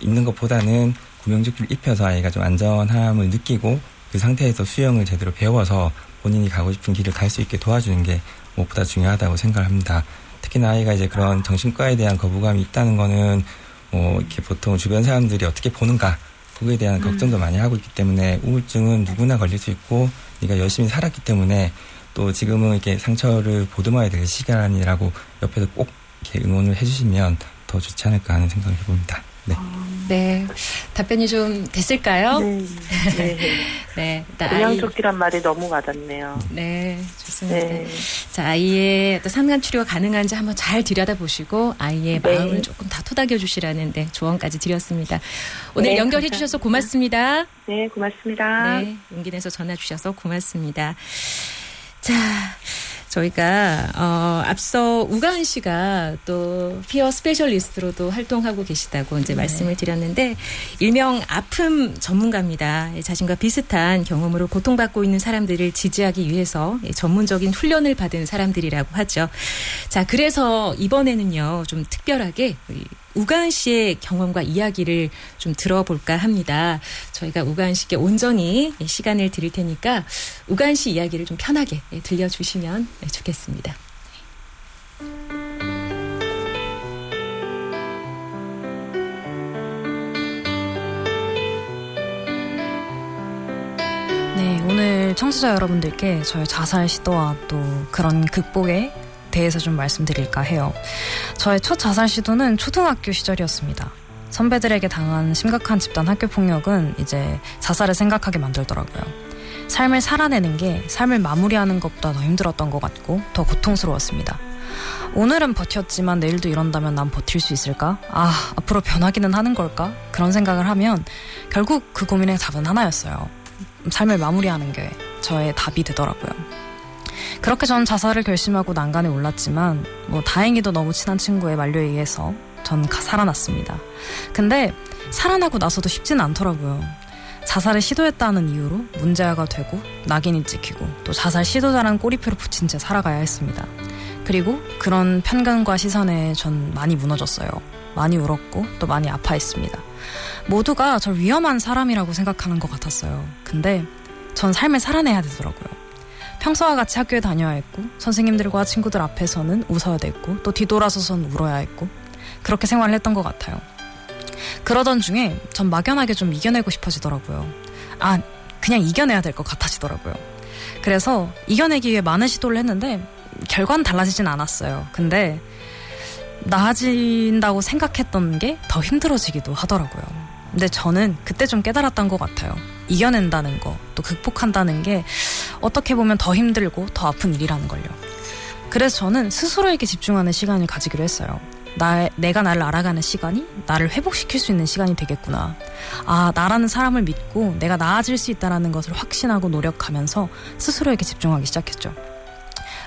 있는 것보다는 구명조끼를 입혀서 아이가 좀 안전함을 느끼고 그 상태에서 수영을 제대로 배워서 본인이 가고 싶은 길을 갈 수 있게 도와주는 게 무엇보다 중요하다고 생각을 합니다. 특히나 아이가 이제 그런 정신과에 대한 거부감이 있다는 거는 이렇게 보통 주변 사람들이 어떻게 보는가 그거에 대한 걱정도 많이 하고 있기 때문에 우울증은 누구나 걸릴 수 있고 네가 열심히 살았기 때문에 또 지금은 이렇게 상처를 보듬어야 될 시간이라고 옆에서 꼭 이렇게 응원을 해주시면 더 좋지 않을까 하는 생각을 해봅니다. 네. 네. 답변이 좀 됐을까요? 네. 네. 구명조끼란 말이 너무 와닿네요. 네. 좋습니다. 네. 자, 아이의 또 상담 치료가 가능한지 한번 잘 들여다보시고 아이의 마음을 조금 다 토닥여 주시라는 조언까지 드렸습니다. 오늘 연결해 주셔서 고맙습니다. 네, 고맙습니다. 네. 용기 내서 전화 주셔서 고맙습니다. 자, 저희가 앞서 우가은 씨가 또 피어 스페셜리스트로도 활동하고 계시다고 이제 말씀을 드렸는데 일명 아픔 전문가입니다. 자신과 비슷한 경험으로 고통받고 있는 사람들을 지지하기 위해서 전문적인 훈련을 받은 사람들이라고 하죠. 자, 그래서 이번에는요 좀 특별하게 우가은 씨의 경험과 이야기를 좀 들어볼까 합니다. 저희가 우가은 씨께 온전히 시간을 드릴 테니까 우가은 씨 이야기를 좀 편하게 들려주시면 좋겠습니다. 네, 오늘 청취자 여러분들께 저의 자살 시도와 또 그런 극복에 대해서 좀 말씀드릴까 해요. 저의 첫 자살 시도는 초등학교 시절이었습니다. 선배들에게 당한 심각한 집단 학교 폭력은 이제 자살을 생각하게 만들더라고요. 삶을 살아내는 게 삶을 마무리하는 것보다 더 힘들었던 것 같고 더 고통스러웠습니다. 오늘은 버텼지만 내일도 이런다면 난 버틸 수 있을까? 앞으로 변하기는 하는 걸까? 그런 생각을 하면 결국 그 고민의 답은 하나였어요. 삶을 마무리하는 게 저의 답이 되더라고요. 그렇게 전 자살을 결심하고 난간에 올랐지만 다행히도 너무 친한 친구의 만류에 의해서 전 살아났습니다. 근데 살아나고 나서도 쉽진 않더라고요. 자살을 시도했다는 이유로 문제가 되고 낙인이 찍히고 또 자살 시도자라는 꼬리표를 붙인 채 살아가야 했습니다. 그리고 그런 편견과 시선에 전 많이 무너졌어요. 많이 울었고 또 많이 아파했습니다. 모두가 절 위험한 사람이라고 생각하는 것 같았어요. 근데 전 삶을 살아내야 되더라고요. 평소와 같이 학교에 다녀야 했고 선생님들과 친구들 앞에서는 웃어야 됐고 또 뒤돌아서선 울어야 했고 그렇게 생활을 했던 것 같아요. 그러던 중에 전 막연하게 좀 이겨내고 싶어지더라고요. 그냥 이겨내야 될 것 같아지더라고요. 그래서 이겨내기 위해 많은 시도를 했는데 결과는 달라지진 않았어요. 근데 나아진다고 생각했던 게 더 힘들어지기도 하더라고요. 근데 저는 그때 좀 깨달았던 것 같아요. 이겨낸다는 거, 또 극복한다는 게 어떻게 보면 더 힘들고 더 아픈 일이라는 걸요. 그래서 저는 스스로에게 집중하는 시간을 가지기로 했어요. 내가 나를 알아가는 시간이 나를 회복시킬 수 있는 시간이 되겠구나. 나라는 사람을 믿고 내가 나아질 수 있다는 것을 확신하고 노력하면서 스스로에게 집중하기 시작했죠.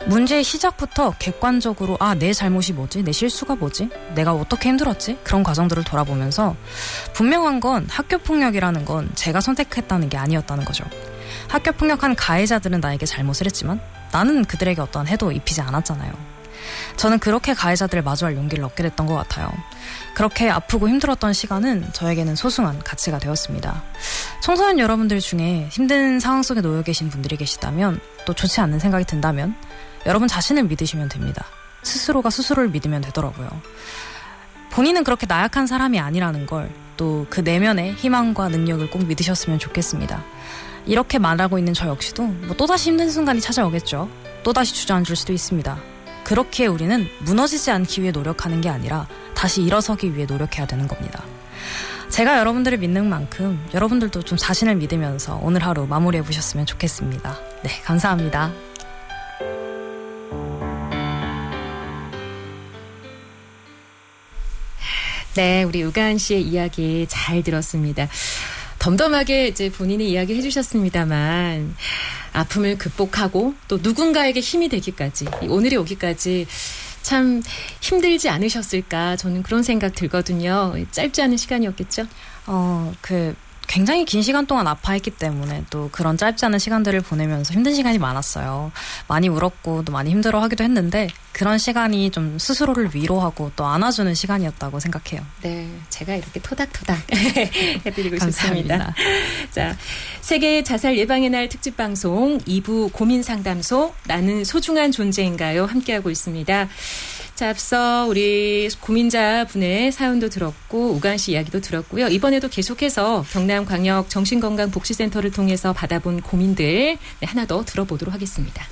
문제의 시작부터 객관적으로 내 잘못이 뭐지? 내 실수가 뭐지? 내가 어떻게 힘들었지? 그런 과정들을 돌아보면서 분명한 건 학교폭력이라는 건 제가 선택했다는 게 아니었다는 거죠. 학교폭력한 가해자들은 나에게 잘못을 했지만 나는 그들에게 어떠한 해도 입히지 않았잖아요. 저는 그렇게 가해자들을 마주할 용기를 얻게 됐던 것 같아요. 그렇게 아프고 힘들었던 시간은 저에게는 소중한 가치가 되었습니다. 청소년 여러분들 중에 힘든 상황 속에 놓여 계신 분들이 계시다면 또 좋지 않은 생각이 든다면 여러분 자신을 믿으시면 됩니다. 스스로가 스스로를 믿으면 되더라고요. 본인은 그렇게 나약한 사람이 아니라는 걸 또 그 내면의 희망과 능력을 꼭 믿으셨으면 좋겠습니다. 이렇게 말하고 있는 저 역시도 또다시 힘든 순간이 찾아오겠죠. 또다시 주저앉을 수도 있습니다. 그렇게 우리는 무너지지 않기 위해 노력하는 게 아니라 다시 일어서기 위해 노력해야 되는 겁니다. 제가 여러분들을 믿는 만큼 여러분들도 좀 자신을 믿으면서 오늘 하루 마무리해 보셨으면 좋겠습니다. 네, 감사합니다. 네, 우리 우가은 씨의 이야기 잘 들었습니다. 덤덤하게 이제 본인의 이야기 해주셨습니다만 아픔을 극복하고 또 누군가에게 힘이 되기까지 오늘이 오기까지 참 힘들지 않으셨을까 저는 그런 생각 들거든요. 짧지 않은 시간이었겠죠? 굉장히 긴 시간 동안 아파했기 때문에 또 그런 짧지 않은 시간들을 보내면서 힘든 시간이 많았어요. 많이 울었고 또 많이 힘들어하기도 했는데 그런 시간이 좀 스스로를 위로하고 또 안아주는 시간이었다고 생각해요. 네, 제가 이렇게 토닥토닥 해드리고 싶습니다. 자, 세계 자살 예방의 날 특집 방송 2부 고민상담소 나는 소중한 존재인가요? 함께하고 있습니다. 자, 앞서 우리 고민자분의 사연도 들었고 우가은 씨 이야기도 들었고요. 이번에도 계속해서 경남광역 정신건강복지센터를 통해서 받아본 고민들 하나 더 들어보도록 하겠습니다.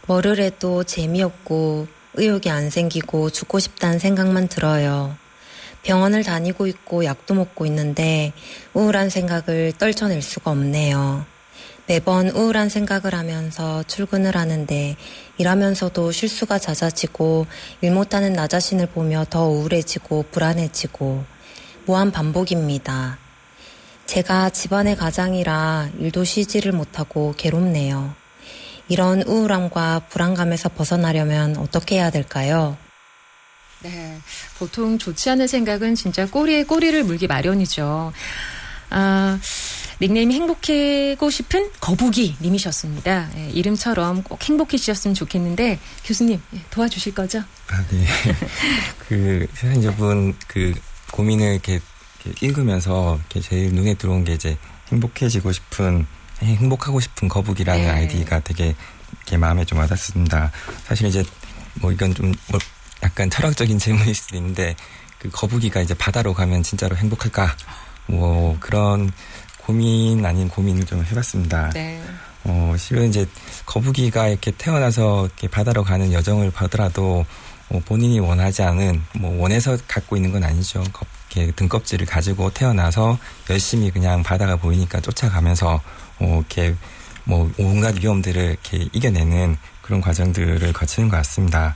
뭐를 해도 재미없고 의욕이 안 생기고 죽고 싶다는 생각만 들어요. 병원을 다니고 있고 약도 먹고 있는데 우울한 생각을 떨쳐낼 수가 없네요. 매번 우울한 생각을 하면서 출근을 하는데 일하면서도 실수가 잦아지고 일 못하는 나 자신을 보며 더 우울해지고 불안해지고 무한 반복입니다. 제가 집안의 가장이라 일도 쉬지를 못하고 괴롭네요. 이런 우울함과 불안감에서 벗어나려면 어떻게 해야 될까요? 네, 보통 좋지 않은 생각은 진짜 꼬리에 꼬리를 물기 마련이죠. 닉네임이 행복하고 싶은 거북이 님이셨습니다. 예, 이름처럼 꼭 행복해지셨으면 좋겠는데 교수님 도와주실 거죠? 네. 사연자분 고민을 이렇게 읽으면서 이렇게 제일 눈에 들어온 게 이제 행복하고 싶은 거북이라는 아이디가 되게 이렇게 마음에 좀 와닿습니다. 사실 이제 이건 좀 약간 철학적인 질문일 수도 있는데 그 거북이가 이제 바다로 가면 진짜로 행복할까? 그런 고민 아닌 고민을 좀 해봤습니다. 네. 실은 이제 거북이가 이렇게 태어나서 이렇게 바다로 가는 여정을 보더라도 본인이 원하지 않은 원해서 갖고 있는 건 아니죠. 이렇게 등껍질을 가지고 태어나서 열심히 그냥 바다가 보이니까 쫓아가면서 이렇게 온갖 위험들을 이렇게 이겨내는 그런 과정들을 거치는 것 같습니다.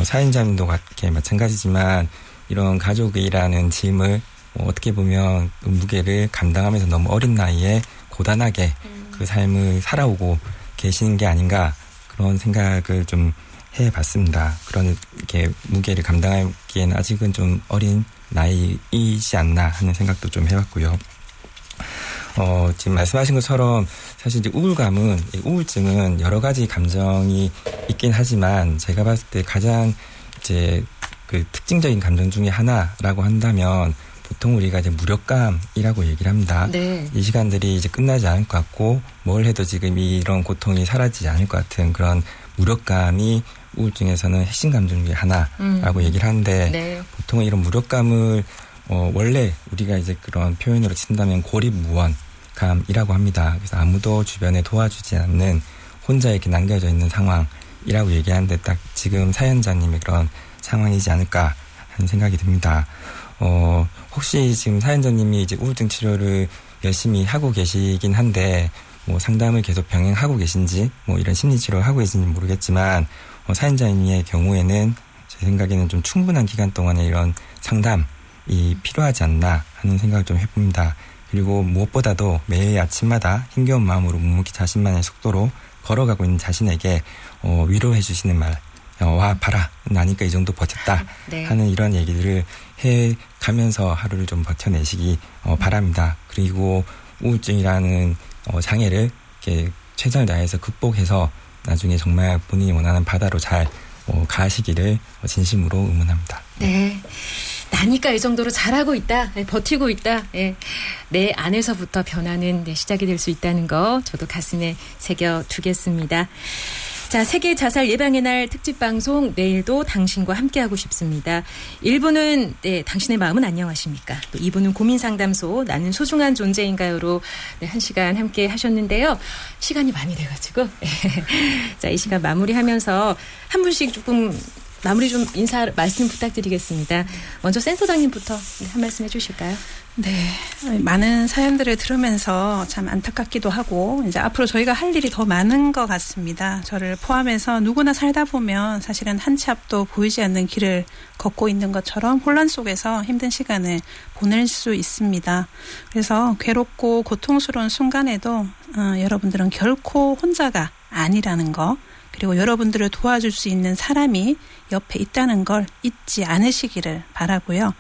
사연자님도 마찬가지지만 이런 가족이라는 짐을 어떻게 보면 무게를 감당하면서 너무 어린 나이에 고단하게 그 삶을 살아오고 계시는 게 아닌가 그런 생각을 좀 해봤습니다. 그런 이렇게 무게를 감당하기에는 아직은 좀 어린 나이이지 않나 하는 생각도 좀 해봤고요. 지금 말씀하신 것처럼 사실 이제 우울증은 여러 가지 감정이 있긴 하지만 제가 봤을 때 가장 이제 그 특징적인 감정 중에 하나라고 한다면 보통 우리가 이제 무력감이라고 얘기를 합니다. 네. 이 시간들이 이제 끝나지 않을 것 같고 뭘 해도 지금 이런 고통이 사라지지 않을 것 같은 그런 무력감이 우울증에서는 핵심 감정 중에 하나라고 얘기를 하는데 네. 보통 이런 무력감을 원래 우리가 이제 그런 표현으로 친다면 고립무원감이라고 합니다. 그래서 아무도 주변에 도와주지 않는 혼자 이렇게 남겨져 있는 상황이라고 얘기하는데 딱 지금 사연자님의 그런 상황이지 않을까 하는 생각이 듭니다. 혹시 지금 사연자님이 이제 우울증 치료를 열심히 하고 계시긴 한데 뭐 상담을 계속 병행하고 계신지 뭐 이런 심리 치료를 하고 계신지 모르겠지만 사연자님의 경우에는 제 생각에는 좀 충분한 기간 동안에 이런 상담이 필요하지 않나 하는 생각을 좀 해봅니다. 그리고 무엇보다도 매일 아침마다 힘겨운 마음으로 묵묵히 자신만의 속도로 걸어가고 있는 자신에게 위로해 주시는 말, 와 봐라 나니까 이 정도 버텼다 네. 하는 이런 얘기들을 해가면서 하루를 좀 버텨내시기 바랍니다. 그리고 우울증이라는 장애를 이렇게 최선을 다해서 극복해서 나중에 정말 본인이 원하는 바다로 잘 가시기를 진심으로 응원합니다. 네. 나니까 이 정도로 잘하고 있다, 버티고 있다. 내 안에서부터 변화는 시작이 될 수 있다는 거 저도 가슴에 새겨두겠습니다. 자, 세계 자살 예방의 날 특집 방송 내일도 당신과 함께하고 싶습니다. 1부는 당신의 마음은 안녕하십니까? 또 2부는 고민상담소 나는 소중한 존재인가요로 1시간 함께 하셨는데요. 시간이 많이 돼가지고 자, 이 시간 마무리하면서 한 분씩 조금 마무리 좀 인사 말씀 부탁드리겠습니다. 먼저 센터장님부터 한 말씀 해주실까요? 네, 많은 사연들을 들으면서 참 안타깝기도 하고 이제 앞으로 저희가 할 일이 더 많은 것 같습니다. 저를 포함해서 누구나 살다 보면 사실은 한 치 앞도 보이지 않는 길을 걷고 있는 것처럼 혼란 속에서 힘든 시간을 보낼 수 있습니다. 그래서 괴롭고 고통스러운 순간에도 여러분들은 결코 혼자가 아니라는 거, 그리고 여러분들을 도와줄 수 있는 사람이 옆에 있다는 걸 잊지 않으시기를 바라고요.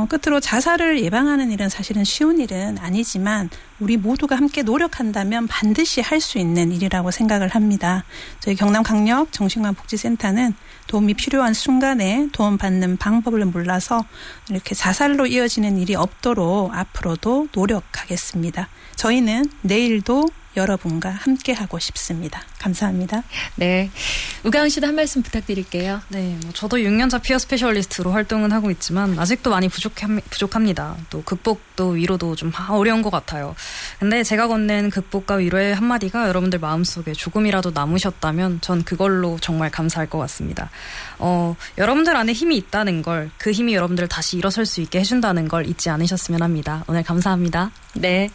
끝으로 자살을 예방하는 일은 사실은 쉬운 일은 아니지만 우리 모두가 함께 노력한다면 반드시 할 수 있는 일이라고 생각을 합니다. 저희 경남광역 정신건강복지센터는 도움이 필요한 순간에 도움받는 방법을 몰라서 이렇게 자살로 이어지는 일이 없도록 앞으로도 노력하겠습니다. 저희는 내일도 여러분과 함께하고 싶습니다. 감사합니다. 네, 우가은 씨도 한 말씀 부탁드릴게요. 네, 저도 6년차 피어 스페셜리스트로 활동은 하고 있지만 아직도 많이 부족합니다. 또 극복도 위로도 좀 어려운 것 같아요. 근데 제가 건넨 극복과 위로의 한마디가 여러분들 마음속에 조금이라도 남으셨다면 전 그걸로 정말 감사할 것 같습니다. 여러분들 안에 힘이 있다는 걸, 그 힘이 여러분들을 다시 일어설 수 있게 해준다는 걸 잊지 않으셨으면 합니다. 오늘 감사합니다. 네,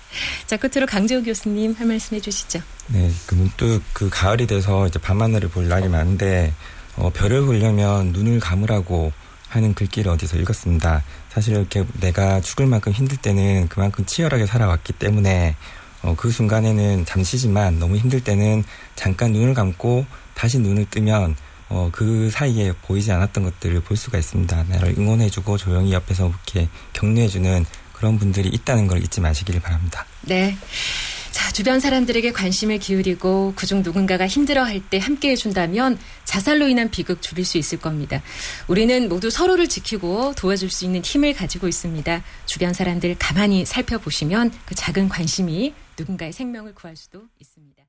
자, 끝으로 강재우 교수님 한 말씀 해주시죠. 네, 문득 그 가을이 돼서 이제 밤하늘을 볼 날이 많은데 별을 보려면 눈을 감으라고 하는 글귀를 어디서 읽었습니다. 사실 이렇게 내가 죽을 만큼 힘들 때는 그만큼 치열하게 살아왔기 때문에 그 순간에는 잠시지만 너무 힘들 때는 잠깐 눈을 감고 다시 눈을 뜨면 그 사이에 보이지 않았던 것들을 볼 수가 있습니다. 나를 응원해주고 조용히 옆에서 이렇게 격려해주는 그런 분들이 있다는 걸 잊지 마시기를 바랍니다. 네. 자, 주변 사람들에게 관심을 기울이고 그중 누군가가 힘들어할 때 함께 해준다면 자살로 인한 비극 줄일 수 있을 겁니다. 우리는 모두 서로를 지키고 도와줄 수 있는 힘을 가지고 있습니다. 주변 사람들 가만히 살펴보시면 그 작은 관심이 누군가의 생명을 구할 수도 있습니다.